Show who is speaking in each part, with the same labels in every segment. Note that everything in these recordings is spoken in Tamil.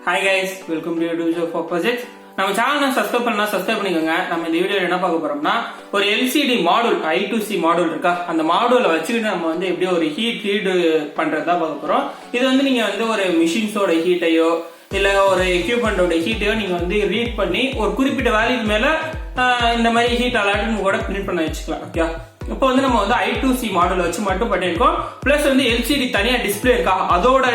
Speaker 1: Hi guys, welcome to I2C for projects. நம்ம சேனலை சப்ஸ்கிரைப் பண்ணிக்கோங்க. நம்ம இந்த வீடியோல என்ன பார்க்க போறோம்னா ஒரு LCD மாடியூல் I2C மாடியூல் இருக்கா, அந்த மாடியூலை வச்சுக்கிட்டு நம்ம வந்து எப்படி ஒரு ஹீட் ரீட் பண்றதா பார்க்க போறோம். இது வந்து நீங்க வந்து ஒரு மிஷின்ஸோட ஹீட்டையோ இல்ல ஒரு எக்யூப்மெண்டோட ஹீட்டையோ நீங்க வந்து ரீட் பண்ணி ஒரு குறிப்பிட்ட வேல்யூக்கு மேல இந்த மாதிரி ஹீட் அலர்ட்னு கூட பிரிண்ட் பண்ண வச்சுக்கலாம். ஓகே, இப்போ வந்து நம்ம வந்து I2C மாடல் வச்சு மட்டும் பண்ணிருக்கோம். பிளஸ் வந்து LCD தனியா டிஸ்பிளே இருக்கா, அதோட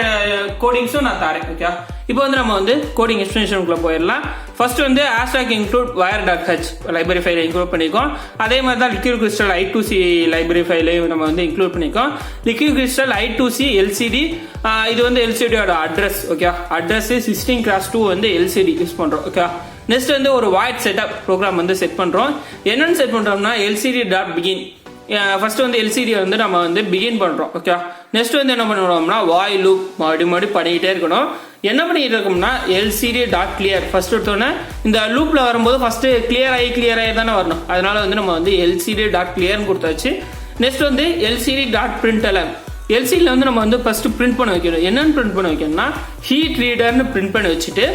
Speaker 1: கோடிங்ஸும் நான் தரேன். ஓகே, இப்போ வந்து நம்ம வந்து கோடிங் எக்ஸ்டென்ஷனுக்குள்ள போயிடலாம். ஃபர்ஸ்ட் வந்து hashtag include wire.h லைப்ரரி ஃபைலை இன்க்ளூட் பண்ணிக்கோம். அதே மாதிரி தான் லிக்விட் கிறிஸ்டல் I2C லைப்ரரி ஃபைலையும் நம்ம வந்து இன்க்ளூட் பண்ணிக்கோம். லிக்விட் கிறிஸ்டல் I2C LCD இது வந்து LCDயோட அட்ரஸ். ஓகே, அட்ரஸ் 16x2 வந்து LCD யூஸ் பண்றோம். ஓகே, நெக்ஸ்ட் வந்து ஒரு வாய்ட் செட்டப் ப்ரோக்ராம் வந்து செட் பண்றோம். என்னன்னு செட் பண்றோம்னா LCD.begin. ஃபர்ஸ்ட் வந்து LCD வந்து நம்ம வந்து பிகின் பண்றோம். ஓகே, நெக்ஸ்ட் வந்து என்ன பண்ணுவோம்னா வாய் லூப் மறுபடியும் பண்ணிக்கிட்டே இருக்கணும். என்ன பண்ணிட்டு இருக்கோம்னா LCD.clear ஃபர்ஸ்ட் எடுத்தோன்னே இந்த லூப்ல வரும்போது ஃபர்ஸ்ட் கிளியர் ஆகி தானே வரணும். அதனால வந்து நம்ம வந்து LCD.clearனு கொடுத்தாச்சு. நெக்ஸ்ட் வந்து LCD.println. LCDல வந்து நம்ம வந்து ஃபர்ஸ்ட் பிரிண்ட் பண்ண வைக்கணும். என்னன்னு பிரிண்ட் பண்ண வைக்கணும்னா ஹீட் ரீடர்னு பிரிண்ட் பண்ணி வச்சுட்டு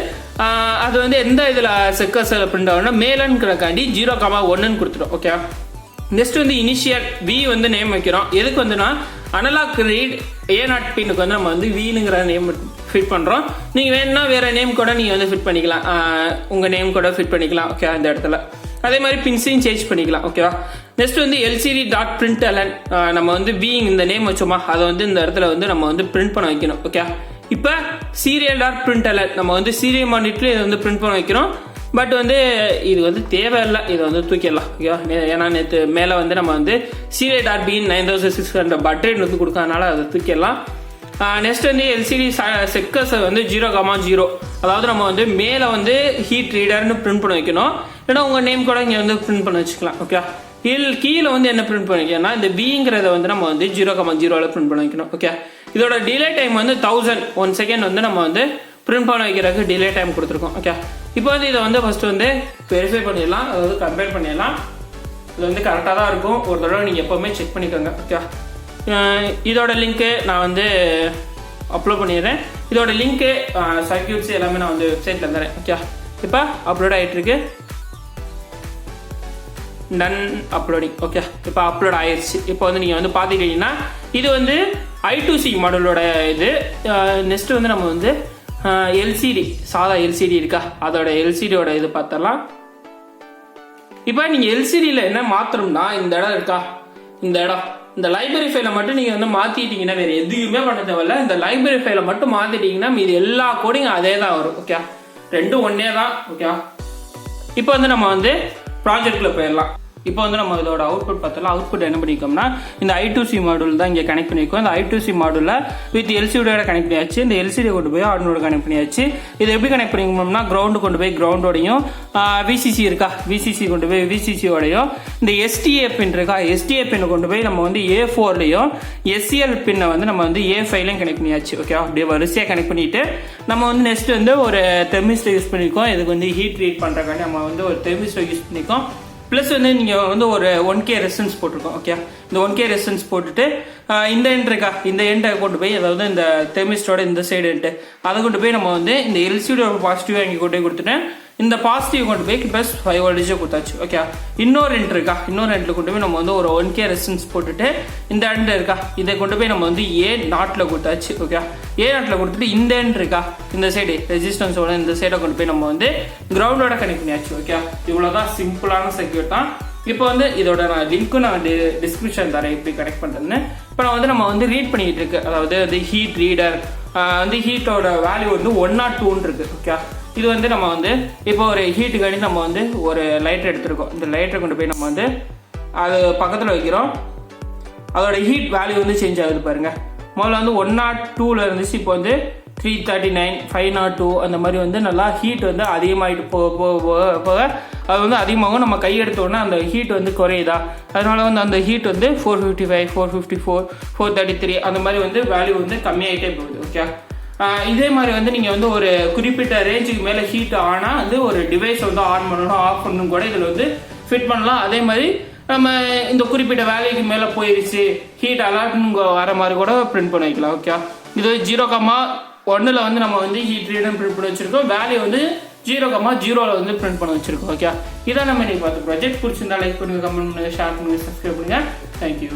Speaker 1: அது வந்து எந்த இதுல செக்கர்ஸ்ல பிரிண்ட் ஆகணும்னா மேலன்னுக்காண்டி 0,1 கொடுத்துரும். ஓகே, நெக்ஸ்ட் வந்து இனிஷியல் V வந்து நேம் வைக்கிறோம். எதுக்கு வந்துன்னா அனலாக் ரீட் A0 பின்னுக்கு வந்து நம்ம வந்து Vங்கிற நேம் ஃபிட் பண்றோம். நீங்க வேணும்னா வேற நேம் கூட நீங்க வந்து ஃபிட் பண்ணிக்கலாம், உங்க நேம் கூட ஃபிட் பண்ணிக்கலாம். ஓகே, அந்த இடத்துல அதே மாதிரி பின்ஸையும் சேஞ்ச் பண்ணிக்கலாம். ஓகேவா, நெக்ஸ்ட் வந்து LCD.println நம்ம வந்து V இந்த நேம் வச்சோமா அதை வந்து இந்த இடத்துல வந்து நம்ம வந்து பிரிண்ட் பண்ண வைக்கணும். ஓகே, இப்போ serial.println நம்ம வந்து சீரியல் மானிட்டர்ல இதை வந்து பிரிண்ட் பண்ண வைக்கிறோம். பட் வந்து இது வந்து தேவையில்லை, இதை வந்து தூக்கிடலாம். ஓகேவா, ஏன்னா நேற்று மேலே வந்து நம்ம வந்து serial.begin 9600 பட்ரேட் வந்து கொடுக்கறதுனால அதை தூக்கிடலாம். நெக்ஸ்ட் வந்து LCD செக்கர்ஸ் வந்து 0,0 அதாவது நம்ம வந்து மேலே வந்து ஹீட் ரீடர்னு பிரிண்ட் பண்ண வைக்கணும். இல்லைன்னா உங்கள் நேம் கூட இங்கே வந்து பிரிண்ட் பண்ண வச்சுக்கலாம். ஓகே, கீழே வந்து என்ன பிரிண்ட் பண்ண வைக்கணும்னா இந்த Vங்கிறத வந்து நம்ம வந்து 0,0 பிரிண்ட் பண்ண வைக்கணும். ஓகே, இதோட டிலே டைம் வந்து 1 செகண்ட் வந்து நம்ம வந்து பிரிண்ட் பண்ண வைக்கிறதுக்கு டிலே டைம் கொடுத்துருக்கோம். ஓகே, இப்போ வந்து இதை வந்து ஃபர்ஸ்ட் வந்து வெரிஃபை பண்ணிடலாம், அதாவது கம்பேர் பண்ணிடலாம். இது வந்து கரெக்டாக தான் இருக்கும், ஒரு தடவை நீங்கள் எப்போவுமே செக் பண்ணிக்கோங்க. ஓகே, இதோட லிங்க்கு நான் வந்து அப்லோட் பண்ணிடுறேன். இதோட லிங்க்கு சர்க்யூட்ஸ் எல்லாமே நான் வந்து வெப்சைட்டில் தரேன். ஓகே, இப்போ அப்லோட் ஆகிட்டு இருக்கு, டன் அப்லோடிங். ஓகே, இப்போ அப்லோட் ஆயிடுச்சு. இப்போ வந்து நீங்கள் வந்து பார்த்துக்கிட்டீங்கன்னா இது வந்து I2C மாடலோட இது. நெக்ஸ்ட் வந்து நம்ம வந்து LCD சாதா LCD இருக்கா, அதோட LCDயோட இது பார்த்தரலாம். இப்போ நீங்கள் LCDயில் என்ன மாற்றணும்னா இந்த இடம் இருக்கா, இந்த லைப்ரரி ஃபைலை மட்டும் நீங்கள் வந்து மாற்றிட்டீங்கன்னா வேறு எதுவுமே பண்ண தேவையில்ல. இந்த லைப்ரரி ஃபைலை மட்டும் மாற்றிட்டீங்கன்னா மீது எல்லா கோடிங் அதே தான் வரும். ஓகே, ரெண்டும் ஒன்னே தான். ஓகே, இப்போ வந்து நம்ம வந்து ப்ராஜெக்ட்ல போயிடலாம். இப்போ வந்து நம்ம இதோட அவுட்புட் பார்த்தலாம். அவுட்புட் என்ன பண்ணிக்கோம்னா இந்த I2C மாடல் தான் இங்கே கனெக்ட் பண்ணியிருக்கோம். இந்த I2C மாடலில் வித் LCDயோட கனெக்ட் பண்ணியாச்சு. இந்த LCD கொண்டு போய் Arduino கனெக்ட் பண்ணியாச்சு. இது எப்படி கனெக்ட் பண்ணிக்கணும்னா கிரவுண்டு கொண்டு போய் கிரவுண்டோடையும், VCC இருக்கா VCC கொண்டு போய் VCCயோடையும், இந்த STA பின் இருக்கா STA பின்னை கொண்டு போய் நம்ம வந்து A4லையும், SCL பின்னை வந்து நம்ம வந்து A5லையும் கனெக்ட் பண்ணியாச்சு. ஓகே, அப்படியே வரிசையாக கனெக்ட் பண்ணிட்டு நம்ம வந்து நெக்ஸ்ட் வந்து ஒரு தெர்மிஸ்டர் யூஸ் பண்ணியிருக்கோம். இதுக்கு வந்து ஹீட் ரீட் பண்ணுறக்காண்டி நம்ம வந்து ஒரு தெர்மிஸ்டர் யூஸ் பண்ணியிருக்கோம். ப்ளஸ் வந்து நீங்கள் வந்து ஒரு 1K ரெசிஸ்டன்ஸ் போட்டிருக்கோம். ஓகே, இந்த 1K ரெசிஸ்டன்ஸ் போட்டுட்டு இந்த எண்ட் இருக்கா, இந்த எண்டை கொண்டு போய் அதாவது இந்த தெர்மிஸ்டரோட இந்த சைடு எண்டு அதை கொண்டு போய் நம்ம வந்து இந்த LCDயோட பாசிட்டிவாக இங்கே கொண்டு போய் கொடுத்துட்டேன். இந்த பாசிட்டிவ் கொண்டு போய் ப்ளஸ் 5 வோல்டேஜ் கொடுத்தாச்சு. ஓகே, இன்னொரு எண்ட் இருக்கா, இன்னொரு எண்டில் கொண்டு போய் நம்ம வந்து ஒரு 1K ரெசிஸ்டன்ஸ் போட்டுட்டு இந்த எண்ட் இருக்கா இதை கொண்டு போய் நம்ம வந்து A0 கொடுத்தாச்சு. ஓகே, A0 கொடுத்துட்டு இந்த எண்ட் இருக்கா இந்த சைடு ரெசிஸ்டன்ஸோட இந்த சைடை கொண்டு போய் நம்ம வந்து கிரவுண்டோட கனெக்ட் பண்ணியாச்சு. ஓகே, இவ்வளோதான் சிம்பிளான சர்க்யூட் தான். இப்போ வந்து இதோட நான் லிங்க்கும் நான் டிஸ்கிரிப்ஷன் தரேன் எப்படி கனெக்ட் பண்ணுறதுன்னு. இப்போ நான் வந்து நம்ம வந்து ரீட் பண்ணிட்டு இருக்கு, அதாவது அது ஹீட் ரீடர் வந்து ஹீட்டோட வேல்யூ வந்து 102 இருக்கு. ஓகே, இது வந்து நம்ம வந்து இப்போ ஒரு ஹீட்டுக்காண்டி நம்ம வந்து ஒரு லைட்டர் எடுத்துருக்கோம். இந்த லைட்டரை கொண்டு போய் நம்ம வந்து அது பக்கத்தில் வைக்கிறோம். அதோட ஹீட் வேல்யூ வந்து சேஞ்ச் ஆகுது பாருங்க. முதல்ல வந்து 102ல இருந்துச்சு, இப்போ வந்து 339 502 அந்த மாதிரி வந்து நல்லா ஹீட் வந்து அதிகமாகிட்டு போக அது வந்து அதிகமாகும். நம்ம கை எடுத்தோன்னா அந்த ஹீட் வந்து குறையுதா, அதனால வந்து அந்த ஹீட் வந்து 455 454 433 அந்த மாதிரி வந்து வேல்யூ வந்து கம்மியாகிட்டே போகுது. ஓகே, இதே மாதிரி வந்து நீங்கள் வந்து ஒரு குறிப்பிட்ட ரேஞ்சுக்கு மேலே ஹீட் ஆனால் வந்து ஒரு டிவைஸ் வந்து ஆன் பண்ணணும் ஆஃப் பண்ணணும் கூட இதில் வந்து ஃபிட் பண்ணலாம். அதே மாதிரி நம்ம இந்த குறிப்பிட்ட வேல்யூக்கு மேலே போயிடுச்சு ஹீட் அலர்ட்னு வர மாதிரி கூட பிரிண்ட் பண்ணி வைக்கலாம். ஓகே, இது 0, 1ல் வந்து நம்ம வந்து ஹீட் ரீடுன்னு பிரிண்ட் பண்ணி வச்சிருக்கோம். வேல்யூ வந்து 0,0ல் வந்து பிரிண்ட் பண்ண வச்சிருக்கோம். ஓகே, இதான் நம்ம இன்னைக்கு பார்த்து ப்ராஜெக்ட். பிடிச்சிருந்தா லைக் பண்ணுங்க, கமெண்ட் பண்ணுங்க, ஷேர் பண்ணுங்க, சப்ஸ்கிரைப் பண்ணுங்க. தேங்க்யூ.